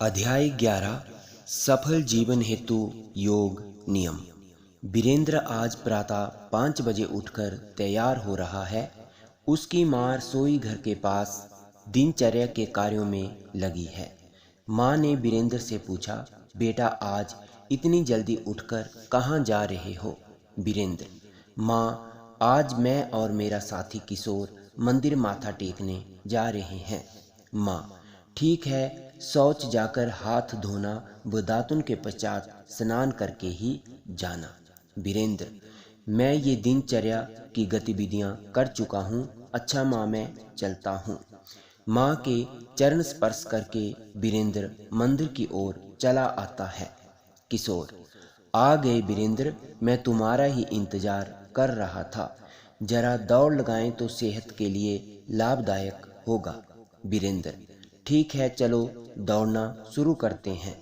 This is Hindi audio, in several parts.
अध्याय 11 सफल जीवन हेतु योग नियम। वीरेंद्र आज प्रातः 5 बजे उठकर तैयार हो रहा है। उसकी माँ रसोई घर के पास दिनचर्या के कार्यों में लगी है। माँ ने वीरेंद्र से पूछा, बेटा आज इतनी जल्दी उठकर कहाँ जा रहे हो? वीरेंद्र, माँ आज मैं और मेरा साथी किशोर मंदिर माथा टेकने जा रहे हैं। माँ, ठीक है, शौच जाकर हाथ धोना व दातुन के पश्चात स्नान करके ही जाना। वीरेंद्र, मैं ये दिनचर्या की गतिविधियां कर चुका हूँ। अच्छा माँ, मैं चलता हूँ। माँ के चरण स्पर्श करके वीरेंद्र मंदिर की ओर चला आता है। किशोर, आ गए वीरेंद्र, मैं तुम्हारा ही इंतजार कर रहा था। जरा दौड़ लगाएं तो सेहत के लिए लाभदायक होगा। वीरेंद्र, ठीक है, चलो दौड़ना शुरू करते हैं।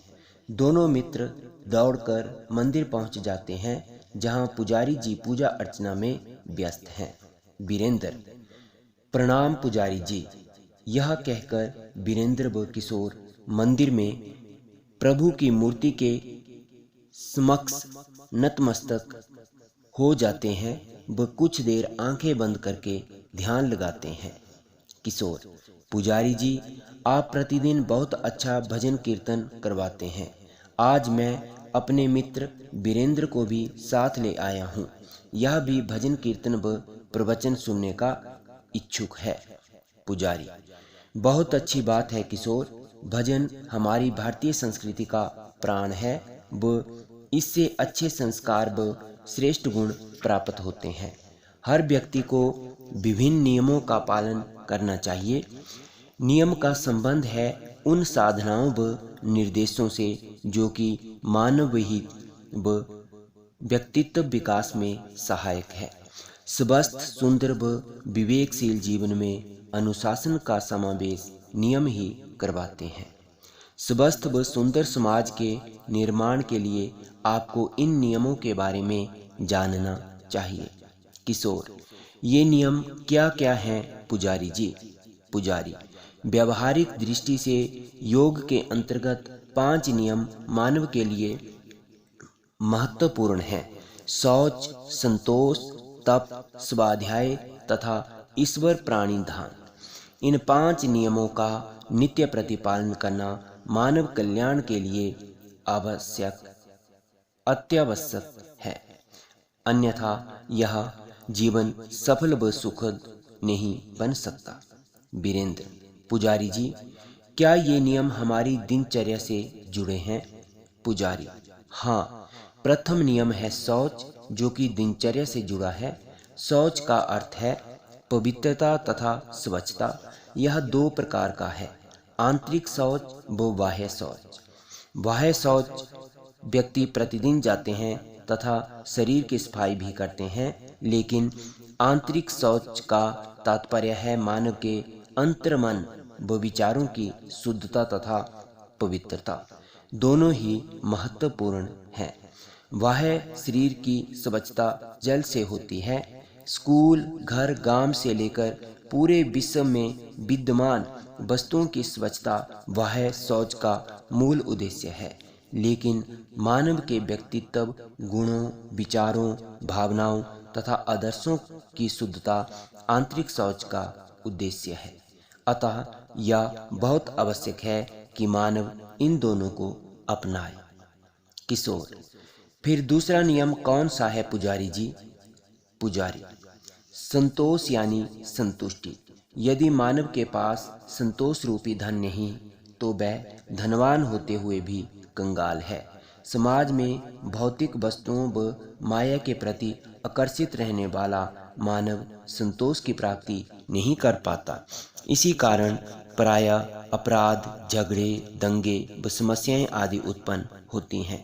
दोनों मित्र दौड़कर मंदिर पहुंच जाते हैं, जहां पुजारी जी पूजा अर्चना में व्यस्त हैं। वीरेंद्र, प्रणाम पुजारी जी। यह कहकर वीरेंद्र व किशोर मंदिर में प्रभु की मूर्ति के समक्ष नतमस्तक हो जाते हैं व कुछ देर आंखें बंद करके ध्यान लगाते हैं। किशोर, पुजारी जी, आप प्रतिदिन बहुत अच्छा भजन कीर्तन करवाते हैं। आज मैं अपने मित्र वीरेंद्र को भी साथ ले आया हूँ। यह भी भजन कीर्तन व प्रवचन सुनने का इच्छुक है। पुजारी, बहुत अच्छी बात है किशोर। भजन हमारी भारतीय संस्कृति का प्राण है व इससे अच्छे संस्कार व श्रेष्ठ गुण प्राप्त होते हैं। हर व्यक्ति को विभिन्न नियमों का पालन करना चाहिए। नियम का संबंध है उन साधनाओं व निर्देशों से जो कि मानव हित व व्यक्तित्व विकास में सहायक है। स्वस्थ, सुंदर व विवेकशील जीवन में अनुशासन का समावेश नियम ही करवाते हैं। स्वस्थ व सुंदर समाज के निर्माण के लिए आपको इन नियमों के बारे में जानना चाहिए। किशोर, ये नियम क्या क्या हैं पुजारी जी? पुजारी, व्यवहारिक दृष्टि से योग के अंतर्गत 5 नियम मानव के लिए महत्वपूर्ण हैं। शौच, संतोष, तप, स्वाध्याय तथा ईश्वर प्राणिधान। इन 5 नियमों का नित्य प्रतिपालन करना मानव कल्याण के लिए अत्यावश्यक है। अन्यथा यह जीवन सफल व सुखद नहीं बन सकता। वीरेंद्र, पुजारी जी, क्या ये नियम हमारी दिनचर्या से जुड़े हैं? पुजारी, हाँ, प्रथम नियम है शौच, जो कि दिनचर्या से जुड़ा है। शौच का अर्थ है पवित्रता तथा स्वच्छता। यह 2 प्रकार का है, आंतरिक शौच व बाह्य शौच। बाह्य शौच व्यक्ति प्रतिदिन जाते हैं तथा शरीर की सफाई भी करते हैं, लेकिन आंतरिक शौच का तात्पर्य है मानव के अंतर्मन व विचारों की शुद्धता तथा पवित्रता। दोनों ही महत्वपूर्ण हैं। बाह्य शरीर की स्वच्छता जल से होती है। स्कूल, घर, गांव से लेकर पूरे विश्व में विद्यमान वस्तुओं की स्वच्छता बाह्य शौच का मूल उद्देश्य है। लेकिन मानव के व्यक्तित्व, गुणों, विचारों, भावनाओं तथा आदर्शों की शुद्धता आंतरिक शौच का उद्देश्य है। अतः यह बहुत आवश्यक है कि मानव इन दोनों को अपनाए। किशोर, फिर दूसरा नियम कौन सा है पुजारी जी? पुजारी, संतोष यानी संतुष्टि। यदि मानव के पास संतोष रूपी धन नहीं तो वह धनवान होते हुए भी कंगाल है। समाज में भौतिक वस्तुओं व माया के प्रति आकर्षित रहने वाला मानव संतोष की प्राप्ति नहीं कर पाता। इसी कारण प्रायः अपराध, झगड़े, दंगे व समस्याएं आदि उत्पन्न होती हैं।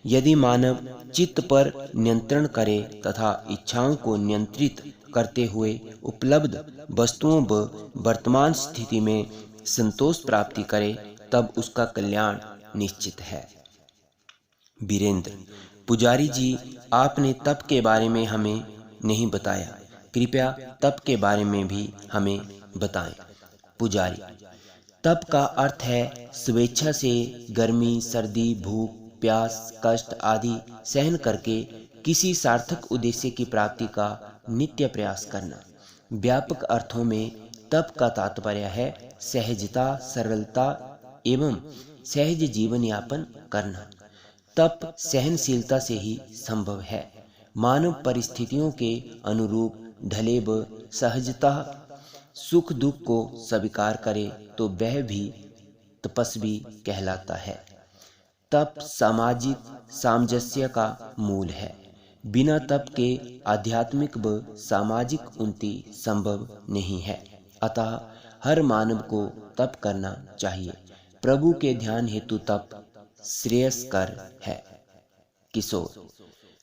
यदि मानव चित्त पर नियंत्रण करे तथा इच्छाओं को नियंत्रित करते हुए उपलब्ध वस्तुओं व वर्तमान स्थिति में संतोष प्राप्ति करे, तब उसका कल्याण निश्चित है। वीरेंद्र, पुजारी जी, आपने तप के बारे में हमें नहीं बताया। कृपया तप के बारे में भी हमें बताएं। पुजारी, तप का अर्थ है स्वेच्छा से गर्मी, सर्दी, भूख, प्यास, कष्ट आदि सहन करके किसी सार्थक उद्देश्य की प्राप्ति का नित्य प्रयास करना। व्यापक अर्थों में तप का तात्पर्य है सहजता, सरलता एवं सहज जीवन यापन करना। तप सहनशीलता से ही संभव है। मानव परिस्थितियों के अनुरूप ढले व सहजता सुख दुख को स्वीकार करे तो वह भी तपस्वी कहलाता है। तप सामाजिक सामंजस्य का मूल है। बिना तप के आध्यात्मिक व सामाजिक उन्नति संभव नहीं है। अतः हर मानव को तप करना चाहिए। प्रभु के ध्यान हेतु तप श्रेयस्कर है। किशोर: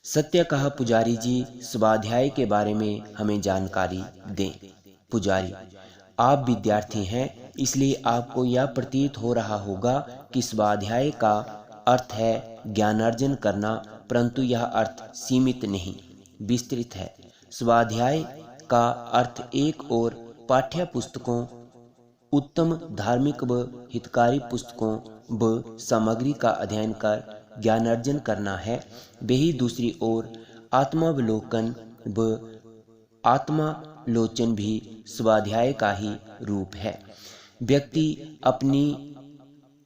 सत्य कहा पुजारी जी, स्वाध्याय के बारे में हमें जानकारी दें। पुजारी: आप विद्यार्थी हैं, इसलिए आपको यह प्रतीत हो रहा होगा कि स्वाध्याय का अर्थ है ज्ञानार्जन करना, परंतु यह अर्थ सीमित नहीं, विस्तृत है। स्वाध्याय का अर्थ एक और पाठ्य पुस्तकों, उत्तम धार्मिक व हितकारी पुस्तकों व सामग्री का अध्ययन कर ज्ञानार्जन करना है। वही दूसरी ओर आत्मावलोकन व आत्मालोचन भी स्वाध्याय का ही रूप है। व्यक्ति अपनी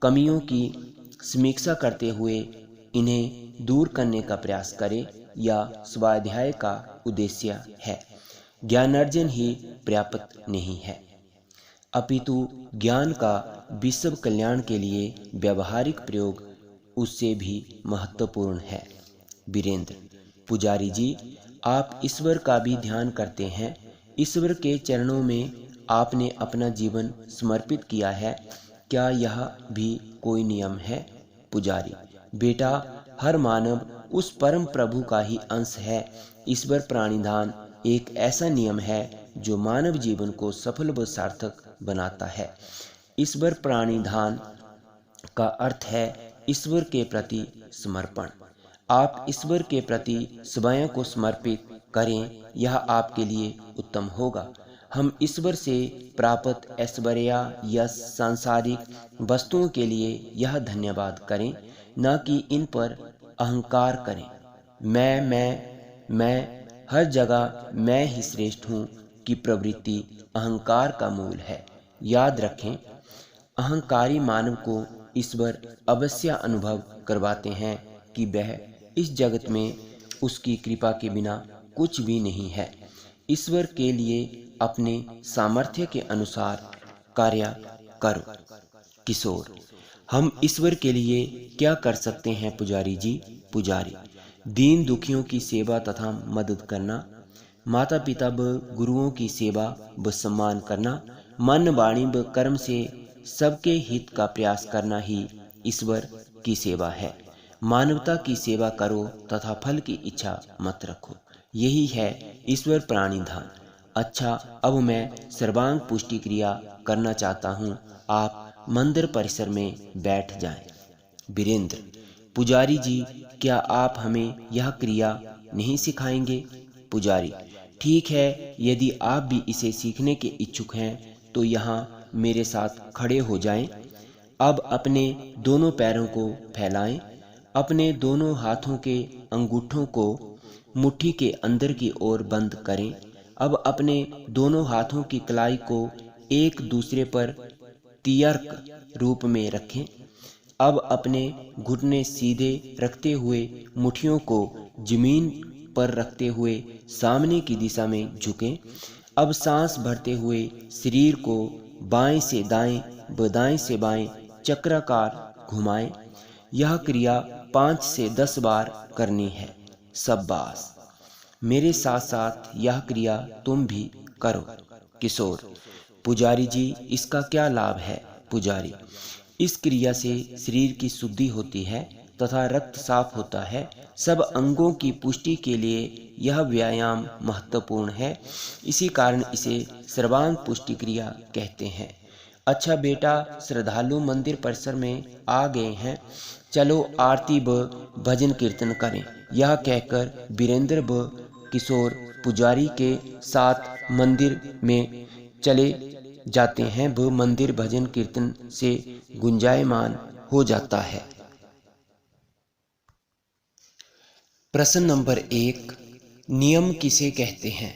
कमियों की समीक्षा करते हुए इन्हें दूर करने का प्रयास करे, या स्वाध्याय का उद्देश्य है। ज्ञानार्जन ही पर्याप्त नहीं है, अपितु ज्ञान का विश्व कल्याण के लिए व्यावहारिक प्रयोग उससे भी महत्वपूर्ण है। वीरेंद्र: पुजारी जी, आप ईश्वर का भी ध्यान करते हैं। ईश्वर के चरणों में आपने अपना जीवन समर्पित किया है, क्या यह भी कोई नियम है? पुजारी: बेटा, हर मानव उस परम प्रभु का ही अंश है। ईश्वर प्राणिधान एक ऐसा नियम है जो मानव जीवन को सफल व सार्थक बनाता है। ईश्वर प्राणिधान का अर्थ है ईश्वर के प्रति समर्पण। आप ईश्वर के प्रति स्वयं को समर्पित करें, यह आपके लिए उत्तम होगा। हम ईश्वर से प्राप्त ऐश्वर्य या सांसारिक वस्तुओं के लिए यह धन्यवाद करें, न कि इन पर अहंकार करें। मैं हर जगह मैं ही श्रेष्ठ हूँ की प्रवृत्ति अहंकार का मूल है। याद रखें, अहंकारी मानव को ईश्वर अवश्य अनुभव करवाते हैं कि वह इस जगत में उसकी कृपा के बिना कुछ भी नहीं है। ईश्वर के लिए अपने सामर्थ्य के अनुसार कार्य करो। किशोर: हम ईश्वर के लिए क्या कर सकते हैं पुजारी जी? पुजारी: दीन दुखियों की सेवा तथा मदद करना, माता पिता व गुरुओं की सेवा व सम्मान करना, मन वाणी व कर्म से सबके हित का प्रयास करना ही ईश्वर की सेवा है। मानवता की सेवा करो तथा फल की इच्छा मत रखो, यही है ईश्वर प्राणिधान। अच्छा, अब मैं सर्वांग पुष्टि क्रिया करना चाहता हूँ, आप मंदिर परिसर में बैठ जाएं। वीरेंद्र: पुजारी जी, क्या आप हमें यह क्रिया नहीं सिखाएंगे? पुजारी: ठीक है, यदि आप भी इसे सीखने के इच्छुक हैं तो यहाँ मेरे साथ खड़े हो जाएं। अब अपने दोनों पैरों को फैलाएं, अपने दोनों हाथों के अंगूठों को मुट्ठी के अंदर की ओर बंद करें। अब अपने दोनों हाथों की कलाई को एक दूसरे पर तियर्क रूप में रखें। अब अपने घुटने सीधे रखते हुए मुट्ठियों को जमीन पर रखते हुए सामने की दिशा में झुकें। अब सांस भरते हुए शरीर को बाएं से दाएं व दाएं से बाएं चक्राकार घुमाएं। यह क्रिया 5 से 10 बार करनी है। शाबाश, मेरे साथ साथ यह क्रिया तुम भी करो। किशोर: पुजारी जी, इसका क्या लाभ है? पुजारी: इस क्रिया से शरीर की शुद्धि होती है तथा रक्त साफ होता है। सब अंगों की पुष्टि के लिए यह व्यायाम महत्वपूर्ण है, इसी कारण इसे सर्वांग पुष्टि क्रिया कहते हैं। अच्छा बेटा, श्रद्धालु मंदिर परिसर में आ गए हैं, चलो आरती व भजन कीर्तन करें। यह कहकर वीरेंद्र व किशोर पुजारी के साथ मंदिर में चले जाते हैं वह मंदिर भजन कीर्तन से गुंजायमान हो जाता है। प्रश्न नंबर 1, नियम किसे कहते हैं?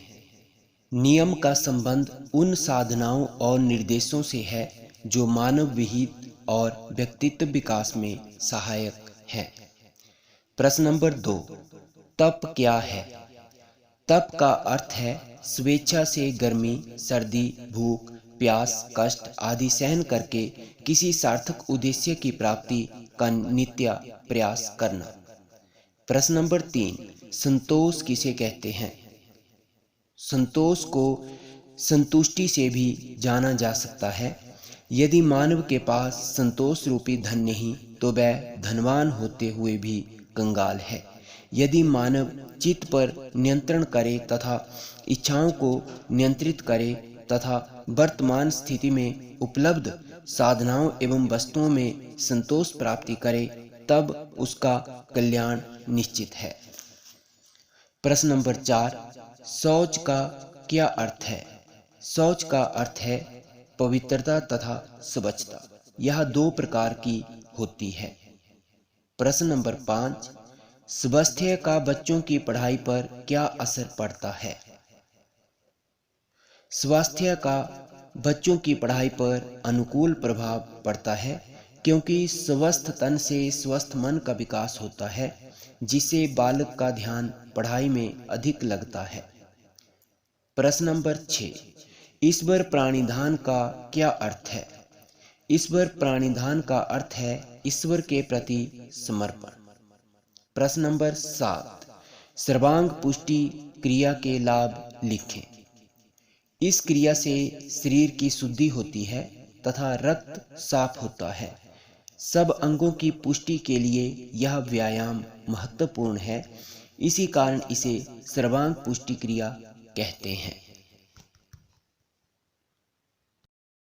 नियम का संबंध उन साधनाओं और निर्देशों से है जो मानव विहित और व्यक्तित्व विकास में सहायक हैं। प्रश्न नंबर 2, तप क्या है? तप का अर्थ है स्वेच्छा से गर्मी, सर्दी, भूख, प्यास, कष्ट आदि सहन करके किसी सार्थक उद्देश्य की प्राप्ति का नित्य प्रयास करना। प्रश्न नंबर 3, संतोष किसे कहते हैं? संतोष को संतुष्टि से भी जाना जा सकता है। यदि मानव के पास संतोष रूपी धन नहीं तो वह धनवान होते हुए भी कंगाल है। यदि मानव चित्त पर नियंत्रण करे तथा इच्छाओं को नियंत्रित करे तथा वर्तमान स्थिति में उपलब्ध साधनाओं एवं वस्तुओं में संतोष प्राप्ति करे तब उसका कल्याण निश्चित है। प्रश्न नंबर 4, शौच का क्या अर्थ है? शौच का अर्थ है पवित्रता तथा स्वच्छता। यह 2 प्रकार की होती है। प्रश्न नंबर 5, स्वास्थ्य का बच्चों की पढ़ाई पर क्या असर पड़ता है? स्वास्थ्य का बच्चों की पढ़ाई पर अनुकूल प्रभाव पड़ता है क्योंकि स्वस्थ तन से स्वस्थ मन का विकास होता है जिससे बालक का ध्यान पढ़ाई में अधिक लगता है। प्रश्न नंबर 6, ईश्वर प्राणिधान का क्या अर्थ है? ईश्वर प्राणिधान का अर्थ है ईश्वर के प्रति समर्पण। प्रश्न नंबर 7, सर्वांग पुष्टि क्रिया के लाभ लिखें। इस क्रिया से शरीर की शुद्धि होती है तथा रक्त साफ होता है। सब अंगों की पुष्टि के लिए यह व्यायाम महत्वपूर्ण है। इसी कारण इसे सर्वांग पुष्टि क्रिया कहते हैं।